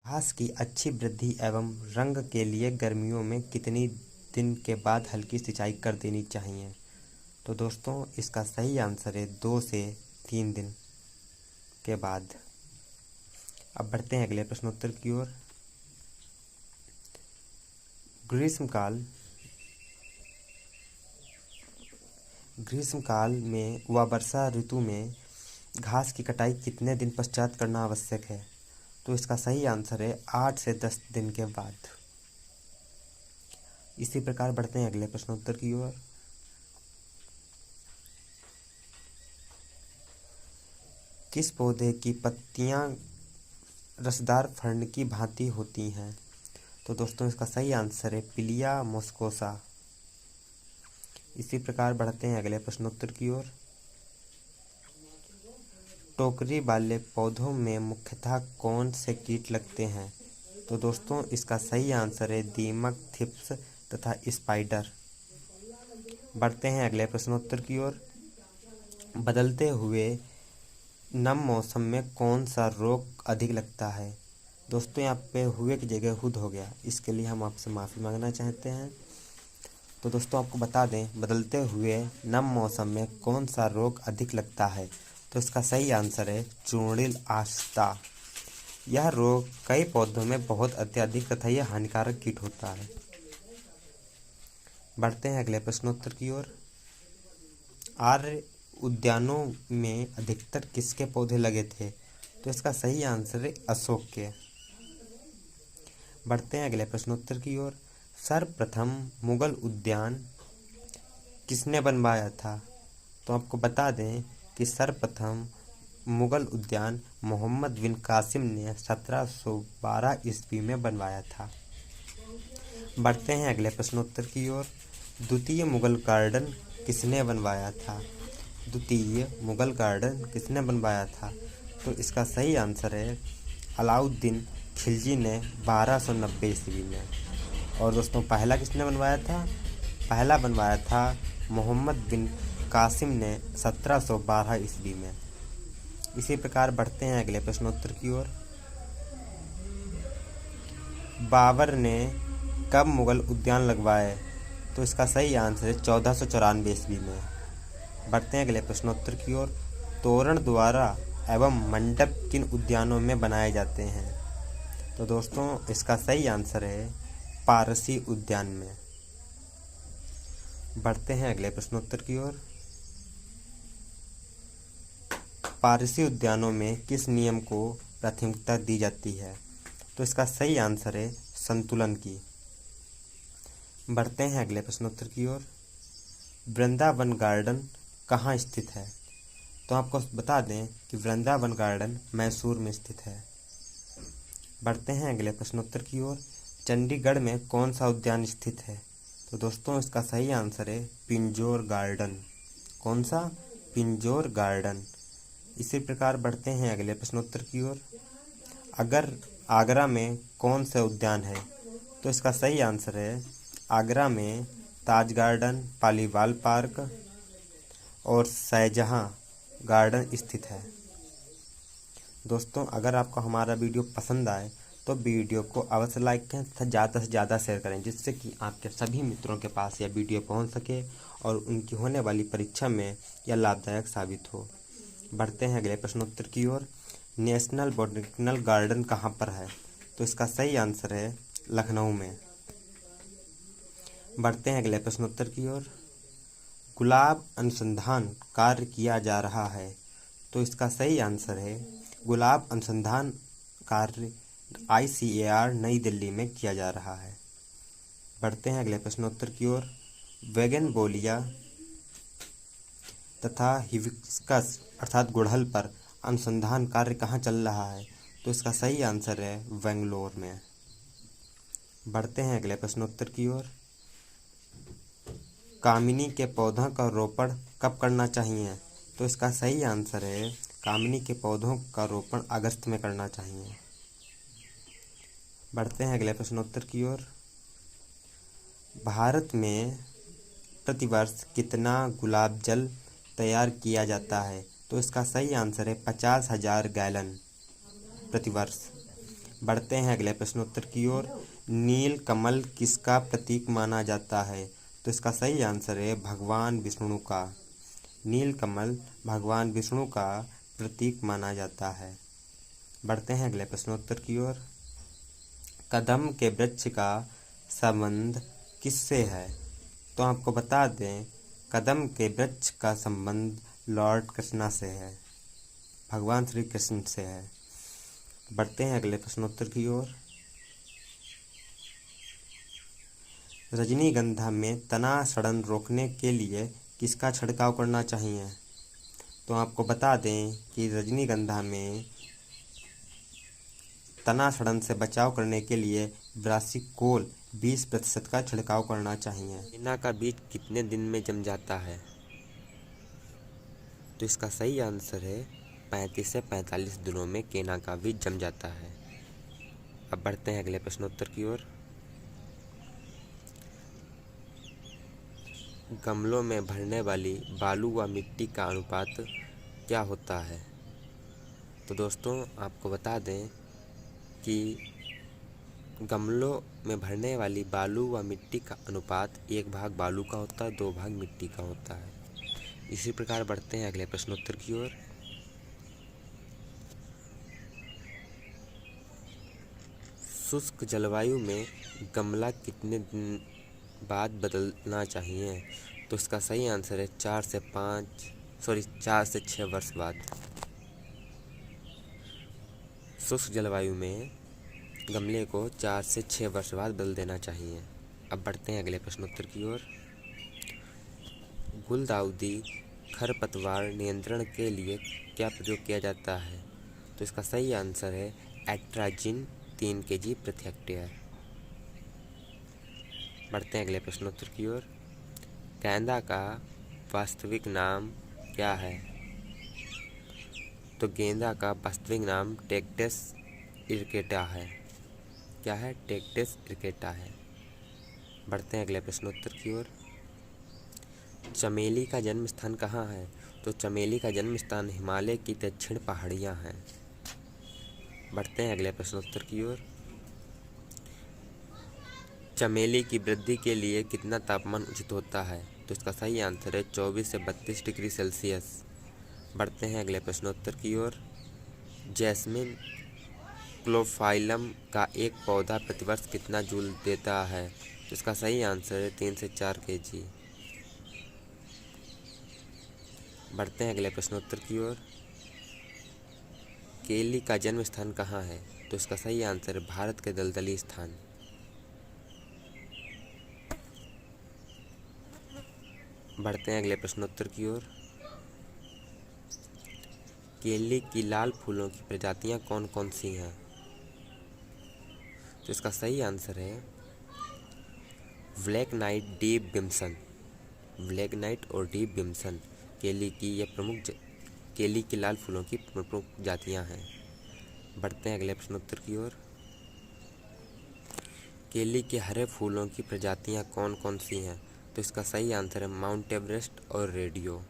घास की अच्छी वृद्धि एवं रंग के लिए गर्मियों में कितनी दिन के बाद हल्की सिंचाई कर देनी चाहिए? तो दोस्तों इसका सही आंसर है 2 से 3 दिन के बाद। अब बढ़ते हैं अगले प्रश्नोत्तर की ओर। ग्रीष्मकाल में व वर्षा ऋतु में घास की कटाई कितने दिन पश्चात करना आवश्यक है? तो इसका सही आंसर है 8 से 10 दिन के बाद। इसी प्रकार बढ़ते हैं अगले प्रश्नोत्तर की ओर। किस पौधे की पत्तियां रसदार फर्ण की भांति होती हैं? तो दोस्तों इसका सही आंसर है पिलिया मोस्कोसा। इसी प्रकार बढ़ते हैं अगले प्रश्नोत्तर की ओर। टोकरी वाले पौधों में मुख्यतः कौन से कीट लगते हैं? तो दोस्तों इसका सही आंसर है दीमक, थिप्स तथा स्पाइडर। बढ़ते हैं अगले प्रश्नोत्तर की ओर। बदलते हुए नम मौसम में कौन सा रोग अधिक लगता है? दोस्तों यहाँ पे हुए की जगह हुद हो गया, इसके लिए हम आपसे माफ़ी मांगना चाहते हैं। तो दोस्तों आपको बता दें, बदलते हुए नम मौसम में कौन सा रोग अधिक लगता है? तो इसका सही आंसर है चूर्णिल आस्था। यह रोग कई पौधों में बहुत अत्यधिक तथा यह हानिकारक कीट होता है। बढ़ते हैं अगले प्रश्नोत्तर की ओर। आर्य उद्यानों में अधिकतर किसके पौधे लगे थे? तो इसका सही आंसर है अशोक के। बढ़ते हैं अगले प्रश्नोत्तर की ओर। सर्वप्रथम मुगल उद्यान किसने बनवाया था? तो आपको बता दें कि सर्वप्रथम मुगल उद्यान मोहम्मद बिन कासिम ने 1712 ईस्वी में बनवाया था। बढ़ते हैं अगले प्रश्नोत्तर की ओर। द्वितीय मुगल गार्डन किसने बनवाया था? द्वितीय मुगल गार्डन किसने बनवाया था? तो इसका सही आंसर है अलाउद्दीन खिलजी ने 1290 ईस्वी में। और दोस्तों पहला किसने बनवाया था? पहला बनवाया था मोहम्मद बिन कासिम ने 1712 ईस्वी में। इसी प्रकार बढ़ते हैं अगले प्रश्नोत्तर की ओर। बाबर ने कब मुगल उद्यान लगवाए? तो इसका सही आंसर है 1494 ईस्वी में। बढ़ते हैं अगले प्रश्नोत्तर की ओर। तोरण द्वारा एवं मंडप किन उद्यानों में बनाए जाते हैं? तो दोस्तों इसका सही आंसर है पारसी उद्यान में। बढ़ते हैं अगले प्रश्नोत्तर की ओर। पारसी उद्यानों में किस नियम को प्राथमिकता दी जाती है? तो इसका सही आंसर है संतुलन की। बढ़ते हैं अगले प्रश्नोत्तर की ओर। वृंदावन गार्डन कहाँ स्थित है? तो आपको बता दें कि वृंदावन गार्डन मैसूर में स्थित है। बढ़ते हैं अगले प्रश्नोत्तर की ओर। चंडीगढ़ में कौन सा उद्यान स्थित है? तो दोस्तों इसका सही आंसर है पिंजौर गार्डन। कौन सा? पिंजौर गार्डन। इसी प्रकार बढ़ते हैं अगले प्रश्नोत्तर की ओर। अगर आगरा में कौन सा उद्यान है? तो इसका सही आंसर है आगरा में ताज गार्डन, पालीवाल पार्क और शाहजहां गार्डन स्थित है। दोस्तों अगर आपको हमारा वीडियो पसंद आए तो वीडियो को अवश्य लाइक करें तथा ज़्यादा से ज़्यादा शेयर करें, जिससे कि आपके सभी मित्रों के पास यह वीडियो पहुंच सके और उनकी होने वाली परीक्षा में यह लाभदायक साबित हो। बढ़ते हैं अगले प्रश्नोत्तर की ओर। नेशनल बॉटनिकल गार्डन कहाँ पर है? तो इसका सही आंसर है लखनऊ में। बढ़ते हैं अगले प्रश्नोत्तर की ओर। गुलाब अनुसंधान कार्य किया जा रहा है। तो इसका सही आंसर है गुलाब अनुसंधान कार्य ICAR नई दिल्ली में किया जा रहा है। बढ़ते हैं अगले प्रश्नोत्तर की ओर। वेगनबोलिया तथा हिबिस्कस अर्थात गुड़हल पर अनुसंधान कार्य कहाँ चल रहा है? तो इसका सही आंसर है बेंगलोर में। बढ़ते हैं अगले प्रश्नोत्तर की ओर। कामिनी के पौधों का रोपण कब करना चाहिए? तो इसका सही आंसर है कामिनी के पौधों का रोपण अगस्त में करना चाहिए। बढ़ते हैं अगले प्रश्नोत्तर की ओर। भारत में प्रतिवर्ष कितना गुलाब जल तैयार किया जाता है? तो इसका सही आंसर है 50,000 गैलन प्रतिवर्ष। बढ़ते हैं अगले प्रश्नोत्तर की ओर। नील कमल किसका प्रतीक माना जाता है? तो इसका सही आंसर है भगवान विष्णु का। नील कमल भगवान विष्णु का प्रतीक माना जाता है। बढ़ते हैं अगले प्रश्नोत्तर की ओर। कदम के वृक्ष का संबंध किससे है? तो आपको बता दें, कदम के वृक्ष का संबंध लॉर्ड कृष्णा से है, भगवान श्री कृष्ण से है। बढ़ते हैं अगले प्रश्नोत्तर की ओर। रजनीगंधा में तना सड़न रोकने के लिए किसका छिड़काव करना चाहिए? तो आपको बता दें कि रजनीगंधा में तना सड़न से बचाव करने के लिए ब्रासिकोल 20% का छिड़काव करना चाहिए। केना का बीज कितने दिन में जम जाता है? तो इसका सही आंसर है 35 से 45 दिनों में केना का बीज जम जाता है। अब बढ़ते हैं अगले प्रश्नोत्तर की ओर। गमलों में भरने वाली बालू व मिट्टी का अनुपात क्या होता है? तो दोस्तों आपको बता दें कि गमलों में भरने वाली बालू व मिट्टी का अनुपात 1 भाग बालू का होता है, 2 भाग मिट्टी का होता है। इसी प्रकार बढ़ते हैं अगले प्रश्नोत्तर की ओर। शुष्क जलवायु में गमला कितने दिन बाद बदलना चाहिए? तो इसका सही आंसर है 4 से 6 वर्ष बाद। शुष्क जलवायु में गमले को 4 से 6 वर्ष बाद बदल देना चाहिए। अब बढ़ते हैं अगले प्रश्नोत्तर की ओर। गुलदाउदी खरपतवार नियंत्रण के लिए क्या प्रयोग किया जाता है? तो इसका सही आंसर है एट्राजिन 3 kg प्रति हेक्टेयर। बढ़ते हैं अगले प्रश्नोत्तर की ओर। गेंदा का वास्तविक नाम क्या है? तो गेंदा का वास्तविक नाम टेक्टस इरकेटा है। क्या है? टेक्टस इरकेटा है। बढ़ते हैं अगले प्रश्नोत्तर की ओर। चमेली का जन्म स्थान कहाँ है? तो चमेली का जन्म स्थान हिमालय की दक्षिण पहाड़ियाँ हैं। बढ़ते हैं अगले प्रश्नोत्तर की ओर। चमेली की वृद्धि के लिए कितना तापमान उचित होता है? तो इसका सही आंसर है 24 से 32 डिग्री सेल्सियस। बढ़ते हैं अगले प्रश्नोत्तर की ओर। जैस्मिन क्लोफाइलम का एक पौधा प्रतिवर्ष कितना जूल देता है? तो इसका सही आंसर है 3 से 4 kg। बढ़ते हैं अगले प्रश्नोत्तर की ओर। केली का जन्म स्थान कहाँ है? तो इसका सही आंसर है भारत के दलदली स्थान। बढ़ते हैं अगले प्रश्नोत्तर की ओर। केले की लाल फूलों की प्रजातियां कौन कौन सी हैं? तो इसका सही आंसर है black knight deep Bimson. Black knight और डीप बिम्सन केली की लाल फूलों की प्रमुख जातियां हैं। बढ़ते हैं अगले प्रश्नोत्तर की ओर। केली के हरे फूलों की प्रजातियां कौन कौन सी हैं? तो इसका सही आंसर है माउंट एवरेस्ट और रेडियो।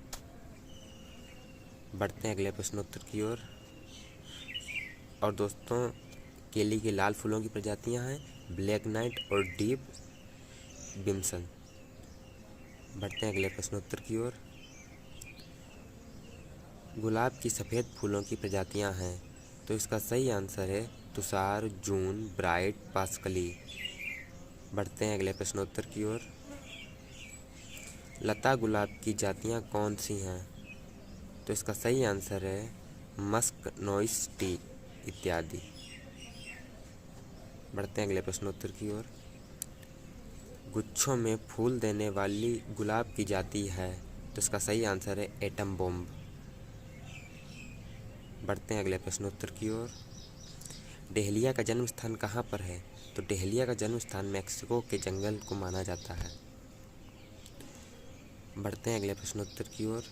बढ़ते हैं अगले प्रश्नोत्तर की ओर। और दोस्तों केली के लाल फूलों की प्रजातियां हैं ब्लैक नाइट और डीप बिम्सन। बढ़ते हैं अगले प्रश्नोत्तर की ओर। गुलाब की सफ़ेद फूलों की प्रजातियां हैं। तो इसका सही आंसर है तुषार, जून, ब्राइट, पास्कली। बढ़ते हैं अगले प्रश्नोत्तर की ओर। लता गुलाब की जातियां कौन सी हैं? तो इसका सही आंसर है मस्क, नॉइस टी इत्यादि। बढ़ते हैं अगले प्रश्नोत्तर की ओर। गुच्छों में फूल देने वाली गुलाब की जाति है। तो इसका सही आंसर है एटम बॉम्ब। बढ़ते हैं अगले प्रश्नोत्तर की ओर। डहेलिया का जन्म स्थान कहाँ पर है? तो डहेलिया का जन्म स्थान मैक्सिको के जंगल को माना जाता है। बढ़ते हैं अगले प्रश्नोत्तर की ओर।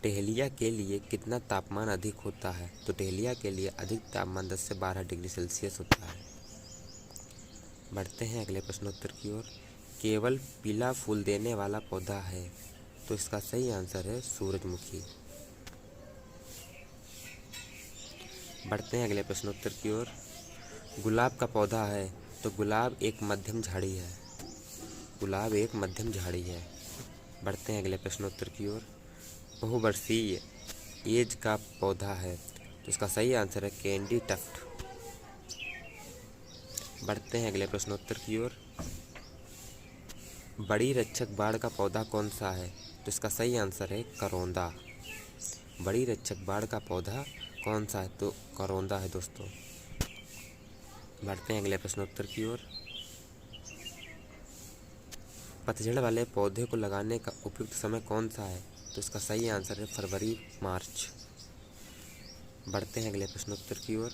डहेलिया के लिए कितना तापमान अधिक होता है? तो डहेलिया के लिए अधिक तापमान 10 से 12 डिग्री सेल्सियस होता है। बढ़ते हैं अगले प्रश्नोत्तर की ओर। केवल पीला फूल देने वाला पौधा है। तो इसका सही आंसर है सूरजमुखी। बढ़ते हैं अगले प्रश्नोत्तर की ओर। गुलाब का पौधा है तो गुलाब एक मध्यम झाड़ी है। गुलाब एक मध्यम झाड़ी है। बढ़ते हैं अगले प्रश्नोत्तर की ओर। बहुवर्षीय एज का पौधा है तो इसका सही आंसर है कैंडी टफ्ट। बढ़ते हैं अगले प्रश्नोत्तर की ओर। बड़ी रक्षक बाड़ का पौधा कौन सा है तो इसका सही आंसर है करौंदा। बड़ी रक्षक बाड़ का पौधा कौन सा है तो करौंदा है दोस्तों। बढ़ते हैं अगले प्रश्नोत्तर की ओर। पतझड़ वाले पौधे को लगाने का उपयुक्त समय कौन सा है तो इसका सही आंसर है फरवरी मार्च। बढ़ते हैं अगले प्रश्नोत्तर की ओर।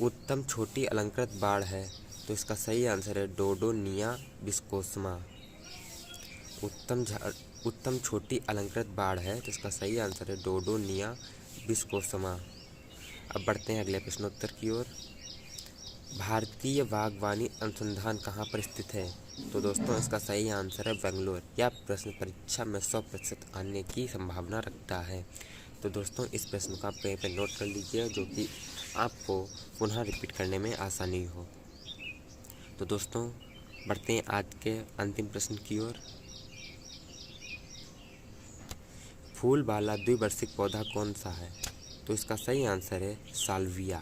उत्तम छोटी अलंकृत बाड़ है तो इसका सही आंसर है डोडोनिया विस्कोसमा। उत्तम छोटी अलंकृत बाड़ है तो इसका सही आंसर है डोडोनिया विस्कोसमा। अब बढ़ते हैं अगले प्रश्नोत्तर की ओर। भारतीय बागवानी अनुसंधान कहाँ पर स्थित है तो दोस्तों इसका सही आंसर है बेंगलोर। यह प्रश्न परीक्षा में 100% आने की संभावना रखता है। तो दोस्तों इस प्रश्न को आप कहीं पर नोट कर लीजिए जो कि आपको पुनः रिपीट करने में आसानी हो। तो दोस्तों बढ़ते हैं आज के अंतिम प्रश्न की ओर। फूल वाला द्विवार्षिक पौधा कौन सा है तो इसका सही आंसर है साल्विया।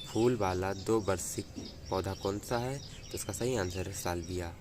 फूल वाला 2 वार्षिक पौधा कौन सा है तो इसका सही आंसर है साल्विया।